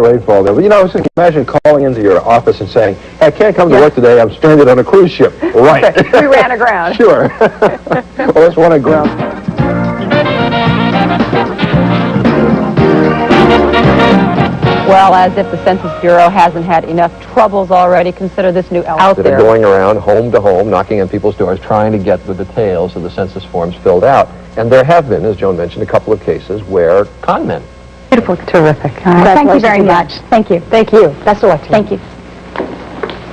rainfall there. But, you know, I was just imagine calling into your office and saying, hey, I can't come to work today. I'm stranded on a cruise ship. Right. We ran aground. Sure. Well, let's run aground. Well, as if the Census Bureau hasn't had enough troubles already, consider this new out that there. are going around home to home, knocking on people's doors, trying to get the details of the census forms filled out. And there have been, as Joan mentioned, a couple of cases where con men. Beautiful, terrific. Thank you very much. Thank you. Thank you. Best of luck to you. Thank you.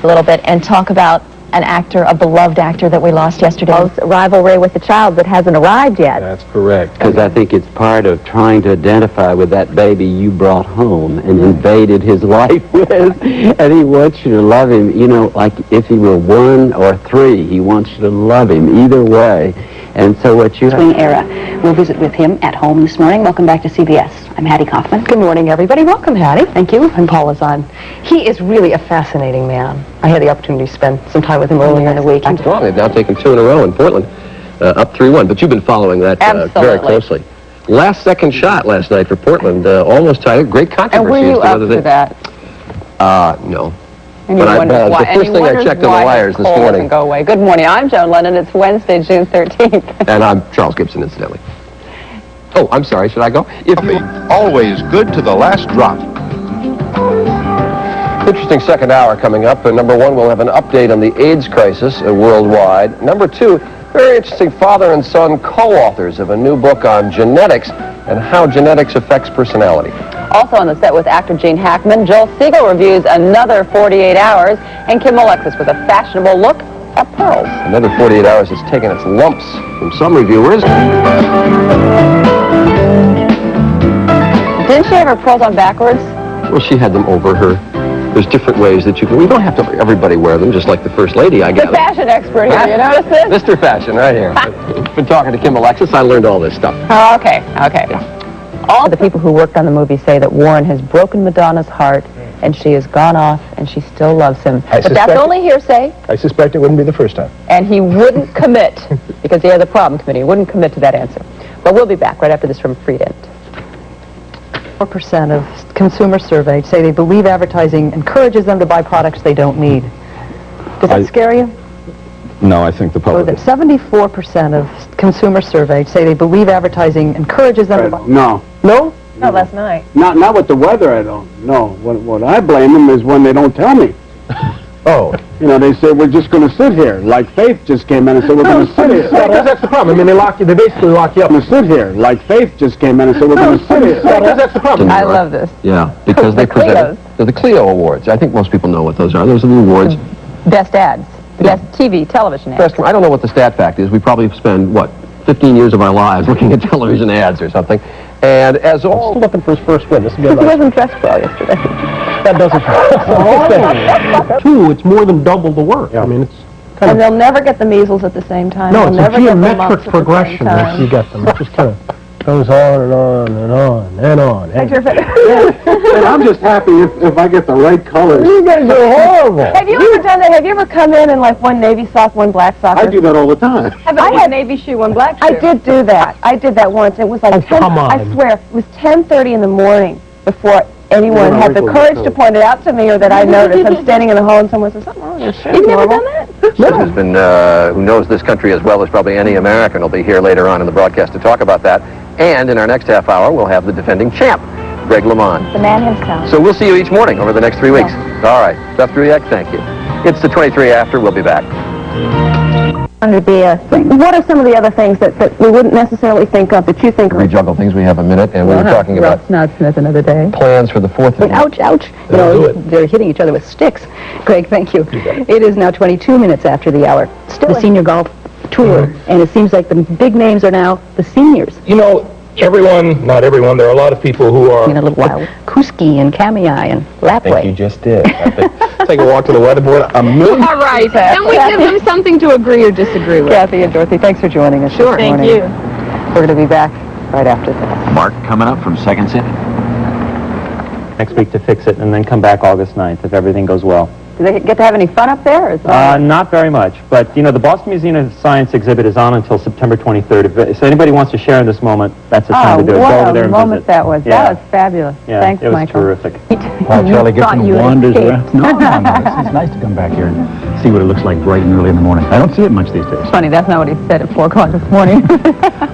A little bit and talk about an actor, a beloved actor that we lost yesterday. Rivalry with the child that hasn't arrived yet. That's correct. Because I think it's part of trying to identify with that baby you brought home and invaded his life with, and he wants you to love him, you know, like if he were 1 or 3, he wants you to love him either way. And so what you... Swing era. We'll visit with him at home this morning. Welcome back to CBS. I'm Hattie Kaufman. Good morning, everybody. Welcome, Hattie. Thank you. I'm Paula Zahn. He is really a fascinating man. I had the opportunity to spend some time with him earlier in the week. Strong. They've now taken 2 in a row in Portland, up 3-1. But you've been following that very closely. Last second shot last night for Portland, almost tied. Great controversy. And were you up for that? No. And but the first thing I checked on the wires this morning. Go away. Good morning. I'm Joan Lennon. It's Wednesday, June 13th. And I'm Charles Gibson, incidentally. Oh, I'm sorry. Should I go? Always good to the last drop. Interesting second hour coming up. Number 1, we'll have an update on the AIDS crisis worldwide. Number 2, very interesting father and son co-authors of a new book on genetics and how genetics affects personality. Also on the set with actor Gene Hackman, Joel Siegel reviews another 48 Hours, and Kim Alexis with a fashionable look at pearls. Another 48 Hours has taken its lumps from some reviewers. Didn't she have her pearls on backwards? Well, she had them over her. There's different ways that you can... We don't have to everybody wear them, just like the First Lady, I guess. The fashion expert here, you notice this? Mr. Fashion, right here. Been talking to Kim Alexis. I learned all this stuff. Oh, okay. All the people who worked on the movie say that Warren has broken Madonna's heart, and she has gone off, and she still loves him. But that's only hearsay. I suspect it wouldn't be the first time. And he wouldn't commit, because he has a problem committee. He wouldn't commit to that answer. But we'll be back right after this from Freedent. 4% of consumers surveyed say they believe advertising encourages them to buy products they don't need. Does that scare you? No, I think the public... 74% of consumers surveyed say they believe advertising encourages them to buy... No. No? No, last night. Not with the weather, I don't. No. What I blame them is when they don't tell me. Oh. You know, they say, we're just going to sit here. Like Faith just came in and said, we're going to sit here. That's the problem. I mean, they basically lock you up. We're going to sit here. Like Faith just came in and said, we're going to sit here. That's the problem. I love this. Yeah, because they presented the Clio Awards. I think most people know what those are. Those are the awards. Best ads. Best TV, television ads. I don't know what the stat fact is. We probably spend, 15 years of our lives looking at television ads or something. And as all... Still looking for his first win. This is He wasn't dressed well yesterday. That doesn't count. 2, it's more than double the work. Yeah. I mean, it's And kind of... they'll never get the measles at the same time. No, They'll it's a never get the mumps geometric at the progression same once time. you get them. It just kind of goes on and on and on and on. Thanks for And I'm just happy if I get the right colors. You guys are horrible. Have you ever done that? Have you ever come in and like one navy sock, one black sock? I do that all the time. I had navy shoe, one black shoe. I did do that. I did that once. It was like 10, come on. I swear, it was 10:30 in the morning before anyone had the courage to point it out to me or that I noticed. I'm standing in the hall and someone says, something wrong with your shoe. You've never done that? has been, who knows this country as well as probably any American, will be here later on in the broadcast to talk about that. And in our next half hour, we'll have the defending champ, Greg LeMond. The man himself. So we'll see you each morning over the next 3 weeks. All right. Beth Druyak, thank you. It's the 23 after. We'll be back. What are some of the other things that we wouldn't necessarily think of that you think of? Rejuggle things. We have a minute, and we were talking about Smith another day. plans for the 4th of Ouch, ouch. You know, they're hitting each other with sticks. Greg, thank you. It is now 22 minutes after the hour. Still the senior golf tour, and it seems like the big names are now the seniors. You know, not everyone, there are a lot of people who are... In a little while. Kuski and Kamiai and I think you Lapway. just did. Take a walk to the weatherboard. A million... All right. Then we give them something to agree or disagree with. Kathy and Dorothy, thanks for joining us. Sure. Thank you. We're going to be back right after this. Mark coming up from Second City. Next week to fix it, and then come back August 9th if everything goes well. Do they get to have any fun up there? Or is it Not very much, but you know, the Boston Museum of Science exhibit is on until September 23rd. If anybody wants to share in this moment, that's the time to do it. Go over there and moment visit. that was. Yeah. That was fabulous. Yeah, Thanks, it was Michael. terrific. While Charlie Thought Gibson you had wanders escaped. around. No. It's nice to come back here and see what it looks like bright and early in the morning. I don't see it much these days. Funny, that's not what he said at 4 o'clock this morning.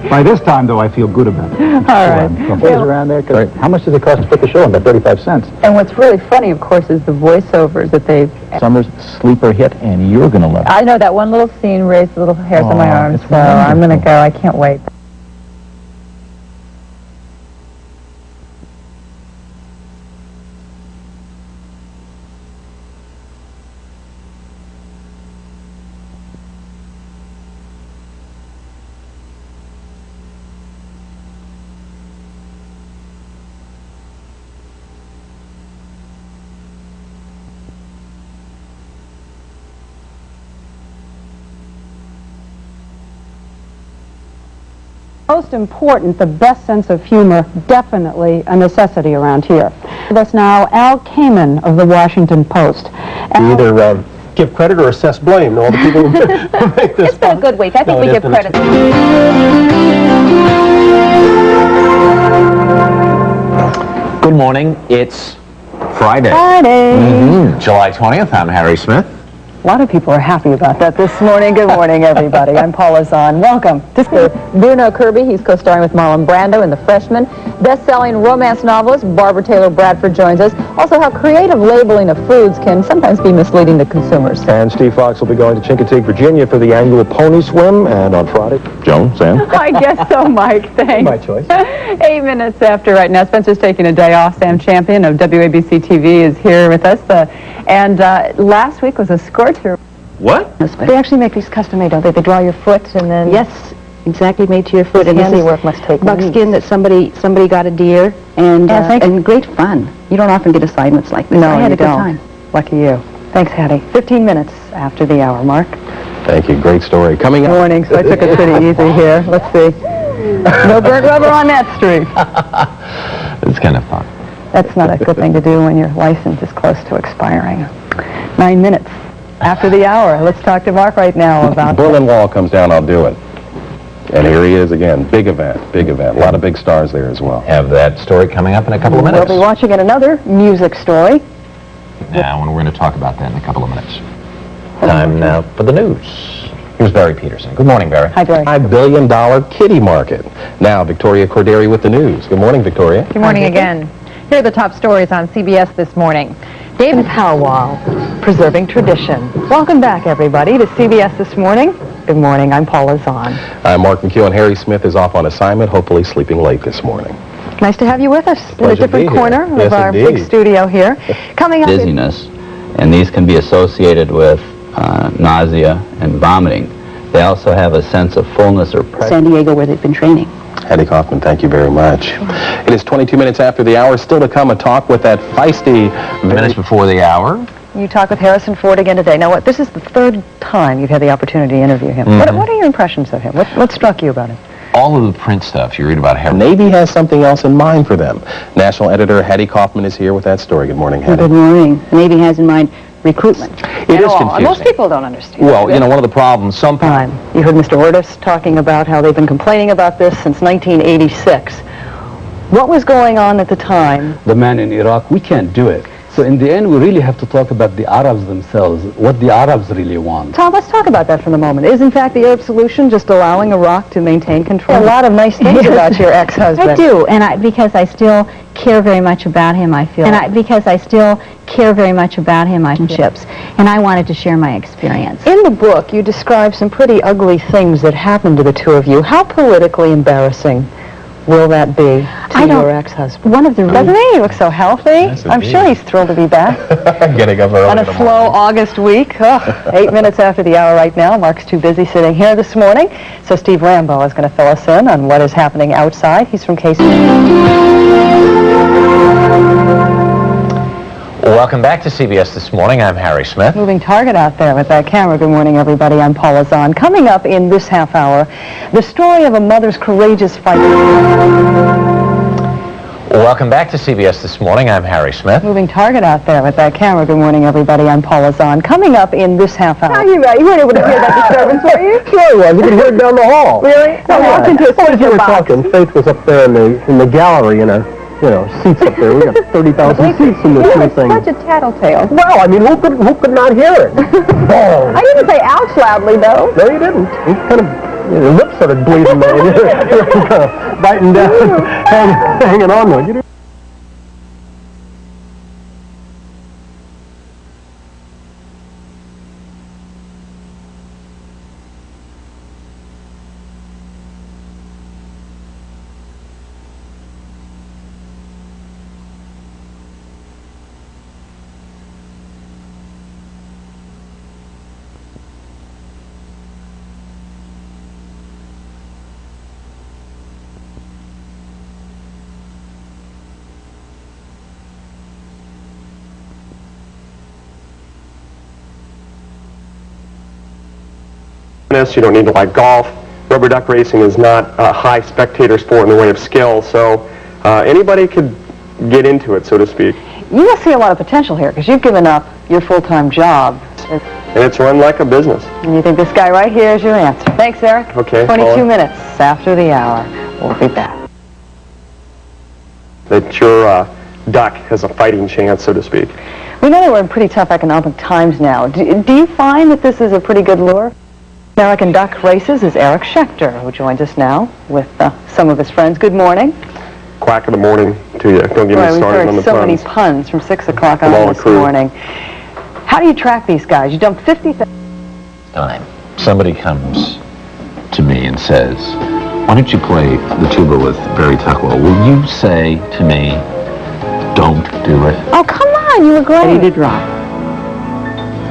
By this time, though, I feel good about it. All right. Plays around there. 'Cause how much does it cost to put the show on? About 35 cents. And what's really funny, of course, is the voiceovers that they've... Summer's sleeper hit, and you're going to love it. I know that one little scene raised the little hairs on my arms, it's so I'm going to wonderful. go. I can't wait. Most important, the best sense of humor, definitely a necessity around here. With us now, Al Kamen of the Washington Post. Either give credit or assess blame to all the people who make this. It's been a good week. I think we give credit. Good morning. It's Friday. July 20th. I'm Harry Smith. A lot of people are happy about that this morning. Good morning, everybody. I'm Paula Zahn. Welcome. This is Bruno Kirby. He's co-starring with Marlon Brando in The Freshman. Best-selling romance novelist Barbara Taylor Bradford joins us. Also, how creative labeling of foods can sometimes be misleading to consumers. And Steve Fox will be going to Chincoteague, Virginia for the annual pony swim. And on Friday, Joan, Sam. I guess so, Mike. Thanks. My choice. 8 minutes after right now. Spencer's taking a day off. Sam Champion of WABC TV is here with us. And last week was a scorcher. What? They actually make these custom-made, don't they? They draw your foot and then... Yes, exactly made to your foot. And handiwork must take buckskin that somebody got a deer, and and great fun. You don't often get assignments like this. No, I had you a good don't. time. Lucky you. Thanks, Hattie. 15 minutes after the hour, Mark. Thank you. Great story. Coming Good up. morning. So I took it pretty easy here. Let's see. No burnt rubber on that street. It's kind of fun. That's not a good thing to do when your license is close to expiring. 9 minutes after the hour. Let's talk to Mark right now about... Berlin Wall comes down, I'll do it. And here he is again. Big event, big event. A lot of big stars there as well. Have that story coming up in a couple of minutes. We'll be watching another music story. Now, when we're going to talk about that in a couple of minutes. Time now for the news. Here's Barry Peterson. Good morning, Barry. Hi, Barry. $5 billion kitty market. Now, Victoria Corderi with the news. Good morning, Victoria. Good morning again. Here are the top stories on CBS this morning. David Powell, preserving tradition. Welcome back, everybody, to CBS This Morning. Good morning. I'm Paula Zahn. I'm Mark McHugh, and Harry Smith is off on assignment, hopefully sleeping late this morning. Nice to have you with us in a Pleasure to different be here. corner Yes, of our indeed. big studio here. Coming up... Dizziness, and these can be associated with nausea and vomiting. They also have a sense of fullness or pressure. San Diego, where they've been training. Hattie Kaufman, thank you very much. It is 22 minutes after the hour. Still to come, a talk with that feisty... Minutes before the hour. You talk with Harrison Ford again today. Now, this is the third time you've had the opportunity to interview him. Mm-hmm. What are your impressions of him? What struck you about him? All of the print stuff you read about Harry. Navy has something else in mind for them. National editor Hattie Kaufman is here with that story. Good morning, Hattie. Good morning. Navy has in mind recruitment. It is confusing. Most people don't understand. Well, you know, one of the problems, some Time. You heard Mr. Ortis talking about how they've been complaining about this since 1986. What was going on at the time? The man in Iraq, we can't do it. So in the end, we really have to talk about the Arabs themselves, what the Arabs really want. Tom, let's talk about that for the moment. Is, in fact, the Arab solution just allowing Iraq to maintain control? A lot of nice things about your ex-husband. I do, and because I still care very much about him, I feel. Because I still care very much about him, I ships, and I wanted to share my experience. In the book, you describe some pretty ugly things that happened to the two of you. How politically embarrassing will that be to your ex-husband? One of the Doesn't he? He looks so healthy. Yes, I'm sure he's thrilled to be back. Getting up early On in a the slow morning. August week. 8 minutes after the hour right now. Mark's too busy sitting here this morning. So Steve Rambo is going to fill us in on what is happening outside. He's from KC. Welcome back to CBS This Morning. I'm Harry Smith. Moving target out there with that camera. Good morning, everybody. I'm Paula Zahn. Coming up in this half hour, the story of a mother's courageous fight. Welcome back to CBS This Morning. I'm Harry Smith. Moving target out there with that camera. Good morning, everybody. I'm Paula Zahn. Coming up in this half hour. You weren't able to hear that disturbance, were you? Sure I was. You could hear it down the hall. Really? I walked into a Well, as you were box. talking, Faith was up there in the gallery in a, seats up there. We got 30,000 seats in this new thing. Such a tattletale. Well, I mean, who could not hear it? Oh. I didn't say ouch loudly, though. No, you didn't. You kind of, your lips started bleeding there. You're kind of biting down, hanging on there. You don't need to like golf. Rubber duck racing is not a high spectator sport in the way of skill, so anybody could get into it, so to speak. You must see a lot of potential here because you've given up your full-time job. And it's run like a business. And you think this guy right here is your answer. Thanks, Eric. Okay. 22 minutes after the hour. We'll be back. That your duck has a fighting chance, so to speak. We know that we're in pretty tough economic times now. Do you find that this is a pretty good lure? American Duck Races is Eric Schechter, who joins us now with some of his friends. Good morning. Quack of the morning to you. Don't get me started on the We've heard so puns. many puns from 6 o'clock on From all the this crew. morning. How do you track these guys? You dump 50,000. Time. Somebody comes to me and says, why don't you play the tuba with Barry Tuckwell? Will you say to me, don't do it? Oh, come on, you were great. Ready to drop.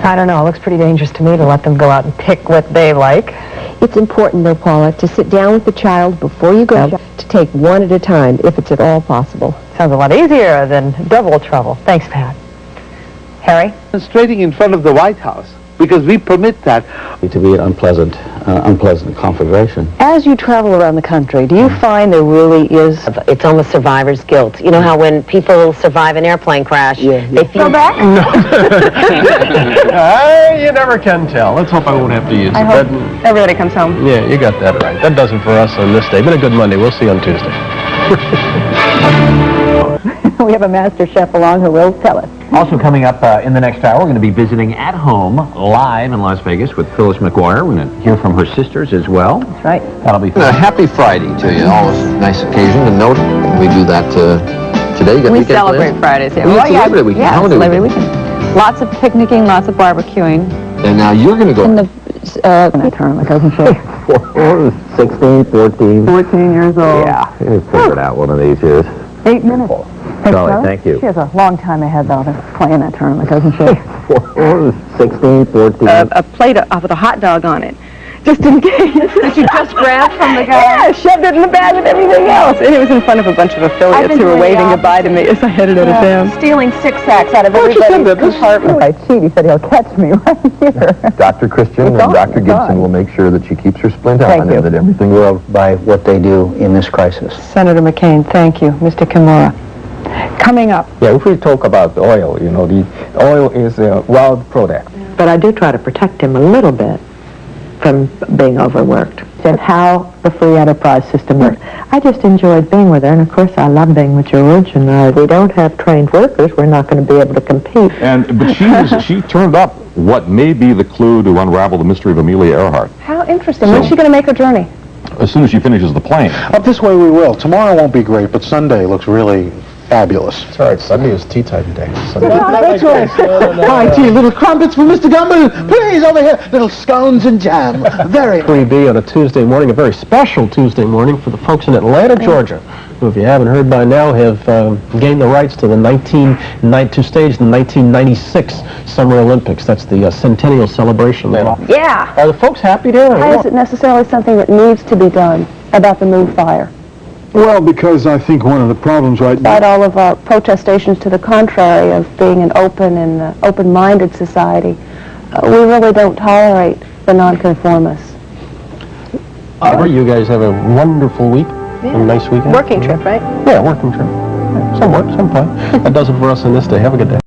I don't know. It looks pretty dangerous to me to let them go out and pick what they like. It's important, though, Paula, to sit down with the child before you go, to take one at a time, if it's at all possible. Sounds a lot easier than double trouble. Thanks, Pat. Harry? Demonstrating in front of the White House, because we permit that. To be an unpleasant configuration. As you travel around the country, do you find there really is... It's almost survivor's guilt. You know how when people survive an airplane crash, they feel... Go back? You never can tell. Let's hope I won't have to use it. I hope everybody comes home. Yeah, you got that right. That does it for us on this day. Been a good Monday. We'll see you on Tuesday. We have a master chef along who will tell us. Also coming up in the next hour, we're going to be visiting at home live in Las Vegas with Phyllis McGuire. We're going to hear from her sisters as well. That's right. That'll be fun. Happy Friday to you. Always a nice occasion to note. We do that today. You got We weekend celebrate plans? Fridays here. Well, it's Labor Day weekend. Yeah, Holiday it's Labor Day weekend. weekend. Lots of picnicking, lots of barbecuing. And now you're going to go. In the... I turn my cousin say. 16, 14. 14 years old. Yeah, we'll figure it out one of these years. 8 minutes. Charlie, thank you. She has a long time ahead, though, to playing that tournament, doesn't she? 16, 14. A plate with a hot dog on it, just in case. That you just grabbed from the guy? Yeah, shoved it in the bag with everything else. And it was in front of a bunch of affiliates who were waving goodbye to me as I headed out of town. Stealing 6 sacks out of everybody's compartment. If I cheat, he said he'll catch me right here. Dr. Christian and Dr. Gibson will make sure that she keeps her splint on and that everything will By what they do in this crisis. Senator McCain, thank you. Mr. Kimura. Coming up. Yeah, if we talk about oil, the oil is a wild product. But I do try to protect him a little bit from being overworked. And how the free enterprise system works. I just enjoyed being with her, and of course I love being with George, and if we don't have trained workers, we're not going to be able to compete. But she turned up what may be the clue to unravel the mystery of Amelia Earhart. How interesting. When's she going to make her journey? As soon as she finishes the plane. Up this way we will. Tomorrow won't be great, but Sunday looks really fabulous. It's all right. Sunday is tea time day. That's right. Hi, tea. Little crumpets for Mr. Gumbo. Please, over here. Little scones and jam. Very. 3B on a Tuesday morning, a very special Tuesday morning for the folks in Atlanta, Georgia, who, if you haven't heard by now, have gained the rights to to stage the 1996 Summer Olympics. That's the centennial celebration. Yeah. Are the folks happy there? Why is it necessarily something that needs to be done about the MOVE fire? Well, because I think one of the problems right now... Despite all of our protestations to the contrary of being an open and open-minded society, we really don't tolerate the nonconformists. You guys have a wonderful week, a nice weekend. Working trip, right? Yeah, working trip. Some work, some play. That does it for us on this day. Have a good day.